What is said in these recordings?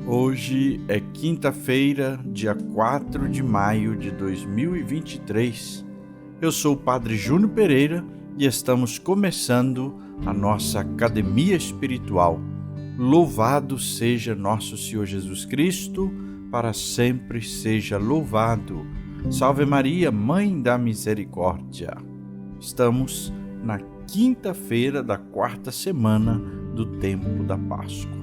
Hoje é quinta-feira, dia 4 de maio de 2023. Eu sou o Padre Júnior Pereira e estamos começando a nossa Academia Espiritual. Louvado seja nosso Senhor Jesus Cristo, para sempre seja louvado. Salve Maria, Mãe da Misericórdia. Estamos na quinta-feira da quarta semana do tempo da Páscoa.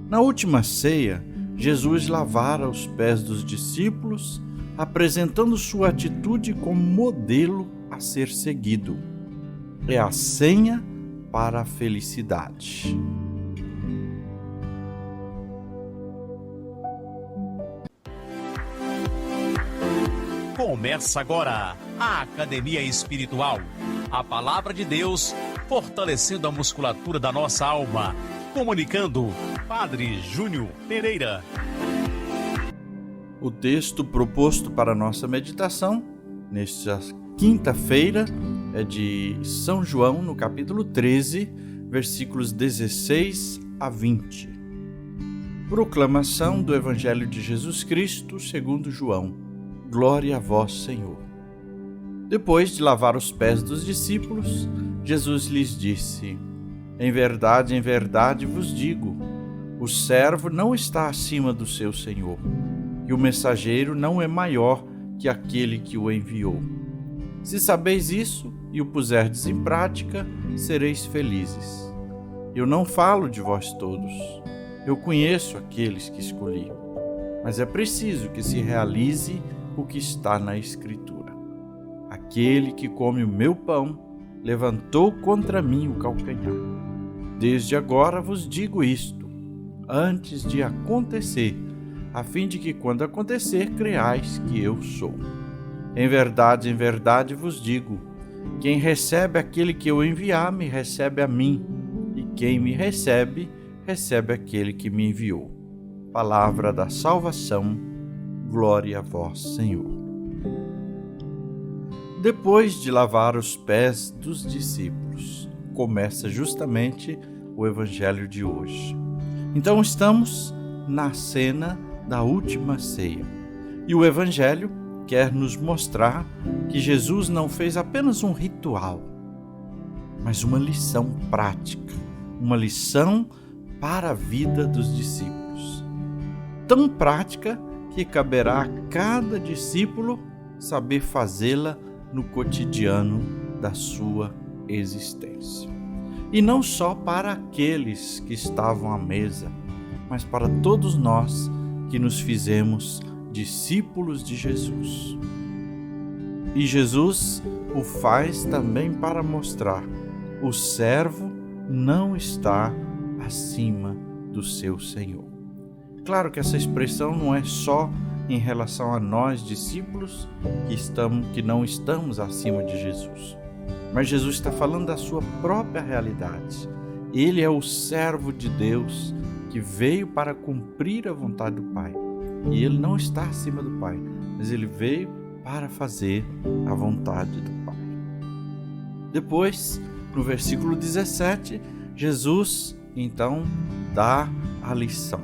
Na última ceia, Jesus lavara os pés dos discípulos, apresentando sua atitude como modelo a ser seguido. É a senha para a felicidade. Começa agora a Academia Espiritual. A Palavra de Deus fortalecendo a musculatura da nossa alma. Comunicando, Padre Júnior Pereira. O texto proposto para a nossa meditação, nesta quinta-feira, é de São João, no capítulo 13, versículos 16 a 20. Proclamação do Evangelho de Jesus Cristo segundo João. Glória a vós, Senhor. Depois de lavar os pés dos discípulos, Jesus lhes disse: em verdade vos digo, o servo não está acima do seu senhor, e o mensageiro não é maior que aquele que o enviou. Se sabeis isso e o puserdes em prática, sereis felizes. Eu não falo de vós todos, eu conheço aqueles que escolhi, mas é preciso que se realize o que está na Escritura. Aquele que come o meu pão levantou contra mim o calcanhar. Desde agora vos digo isto, antes de acontecer, a fim de que quando acontecer, creais que eu sou. Em verdade vos digo, quem recebe aquele que eu enviar, me recebe a mim, e quem me recebe, recebe aquele que me enviou. Palavra da salvação, glória a vós, Senhor. Depois de lavar os pés dos discípulos, começa justamente o Evangelho de hoje. Então estamos na cena da última ceia. E o Evangelho quer nos mostrar que Jesus não fez apenas um ritual, mas uma lição prática, uma lição para a vida dos discípulos. Tão prática que caberá a cada discípulo saber fazê-la no cotidiano da sua existência. E não só para aqueles que estavam à mesa, mas para todos nós que nos fizemos discípulos de Jesus. E Jesus o faz também para mostrar: o servo não está acima do seu Senhor. Claro que essa expressão não é só em relação a nós, discípulos, que não estamos acima de Jesus. Mas Jesus está falando da sua própria realidade. Ele é o servo de Deus que veio para cumprir a vontade do Pai. E ele não está acima do Pai, mas ele veio para fazer a vontade do Pai. Depois, no versículo 17, Jesus, então, dá a lição.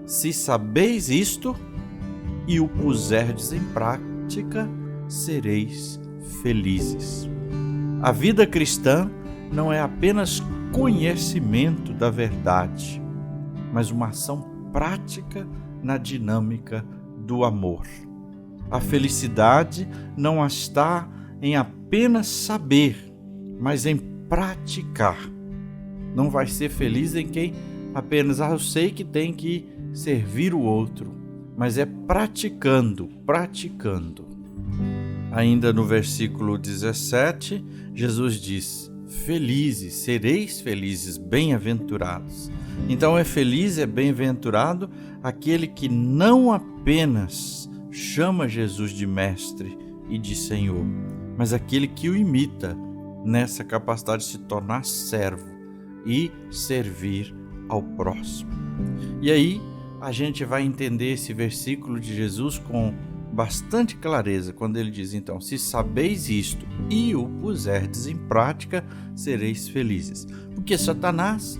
Se sabeis isto e o puserdes em prática, sereis felizes. A vida cristã não é apenas conhecimento da verdade, mas uma ação prática na dinâmica do amor. A felicidade não está em apenas saber, mas em praticar. Não vai ser feliz em quem apenas, eu sei que tem que servir o outro, mas é praticando. Ainda no versículo 17, Jesus diz: felizes, sereis felizes, bem-aventurados. Então é feliz, é bem-aventurado aquele que não apenas chama Jesus de mestre e de Senhor, mas aquele que o imita nessa capacidade de se tornar servo e servir ao próximo. E aí a gente vai entender esse versículo de Jesus com bastante clareza, quando ele diz, então, se sabeis isto e o puserdes em prática, sereis felizes. Porque Satanás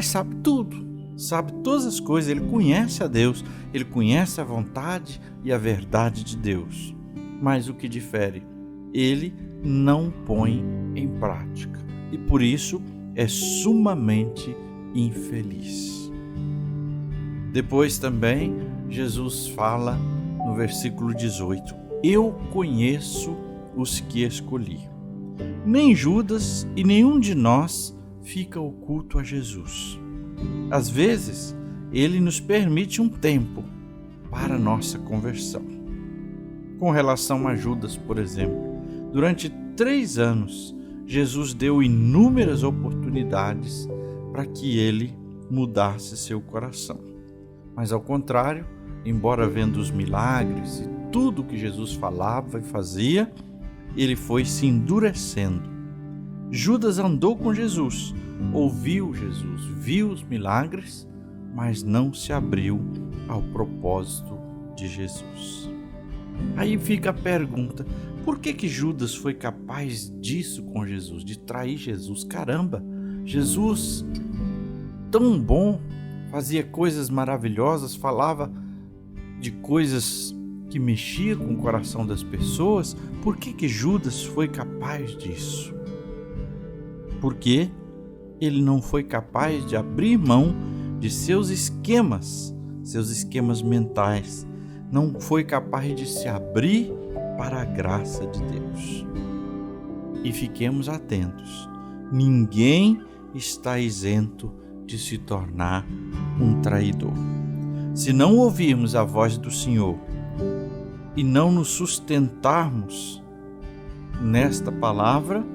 sabe tudo. sabe todas as coisas, ele conhece a Deus, ele conhece a vontade e a verdade de Deus. Mas o que difere? Ele não põe em prática e por isso é sumamente infeliz. Depois também Jesus fala no versículo 18: eu conheço os que escolhi. Nem Judas e nenhum de nós fica oculto a Jesus. Às vezes, ele nos permite um tempo para nossa conversão. Com relação a Judas, por exemplo, durante 3 anos, Jesus deu inúmeras oportunidades para que ele mudasse seu coração. Mas ao contrário, embora vendo os milagres e tudo que Jesus falava e fazia, ele foi se endurecendo. Judas andou com Jesus, ouviu Jesus, viu os milagres, mas não se abriu ao propósito de Jesus. Aí fica a pergunta: por que Judas foi capaz disso com Jesus, de trair Jesus? Caramba, Jesus tão bom, fazia coisas maravilhosas, falava de coisas que mexiam com o coração das pessoas. Por que Judas foi capaz disso? Porque ele não foi capaz de abrir mão de seus esquemas mentais, não foi capaz de se abrir para a graça de Deus. E fiquemos atentos, ninguém está isento de se tornar um traidor. Se não ouvirmos a voz do Senhor e não nos sustentarmos nesta palavra,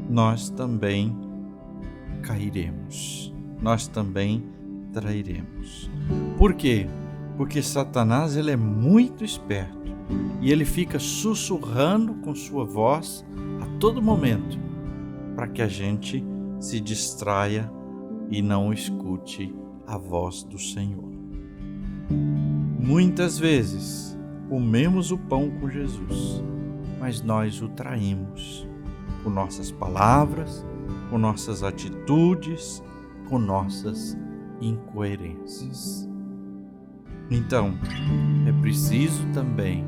nós também cairemos, nós também trairemos. Por quê? Porque Satanás ele é muito esperto e ele fica sussurrando com sua voz a todo momento para que a gente se distraia e não escute a voz do Senhor. Muitas vezes comemos o pão com Jesus, mas nós o traímos com nossas palavras, com nossas atitudes, com nossas incoerências. Então, é preciso também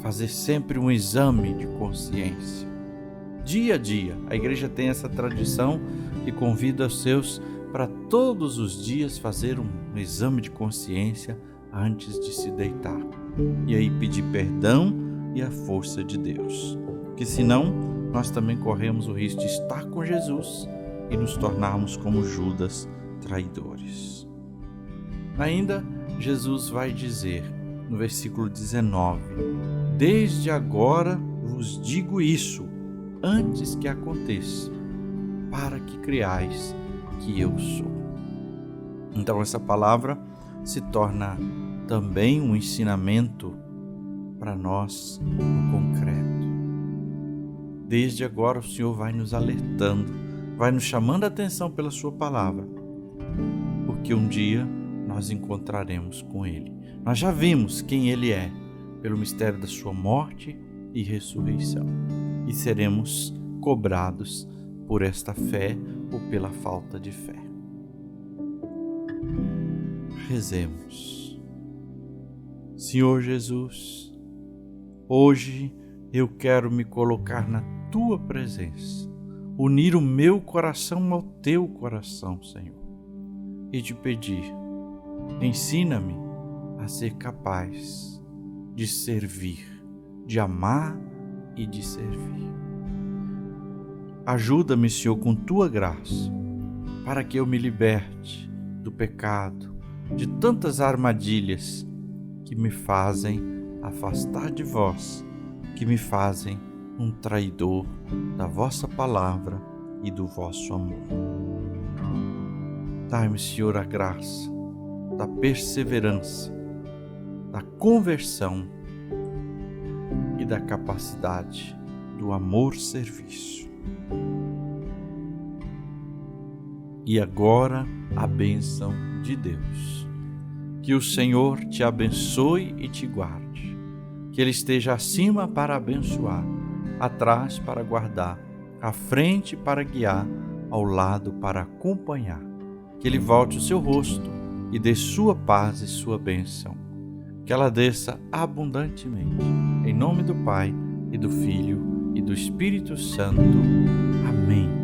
fazer sempre um exame de consciência. Dia a dia, a igreja tem essa tradição que convida os seus para todos os dias fazer um exame de consciência antes de se deitar. E aí pedir perdão e a força de Deus. Que senão, nós também corremos o risco de estar com Jesus e nos tornarmos como Judas, traidores. Ainda, Jesus vai dizer no versículo 19: desde agora vos digo isso, antes que aconteça, para que creais que eu sou. Então essa palavra se torna também um ensinamento para nós no concreto. Desde agora o Senhor vai nos alertando, vai nos chamando a atenção pela sua palavra, porque um dia nós encontraremos com Ele. Nós já vimos quem Ele é, pelo mistério da sua morte e ressurreição, e seremos cobrados por esta fé ou pela falta de fé. Rezemos. Senhor Jesus, hoje eu quero me colocar na Tua presença, unir o meu coração ao Teu coração, Senhor, e te pedir, ensina-me a ser capaz de servir, de amar e de servir. Ajuda-me, Senhor, com Tua graça, para que eu me liberte do pecado, de tantas armadilhas que me fazem afastar de Vós, que me fazem um traidor da Vossa palavra e do Vosso amor. Dai-me, Senhor, a graça da perseverança, da conversão e da capacidade do amor-serviço. E agora a bênção de Deus. Que o Senhor te abençoe e te guarde. Que Ele esteja acima para abençoar, atrás para guardar, à frente para guiar, ao lado para acompanhar. que Ele volte o seu rosto e dê sua paz e sua bênção. Que ela desça abundantemente. Em nome do Pai, e do Filho, e do Espírito Santo. Amém.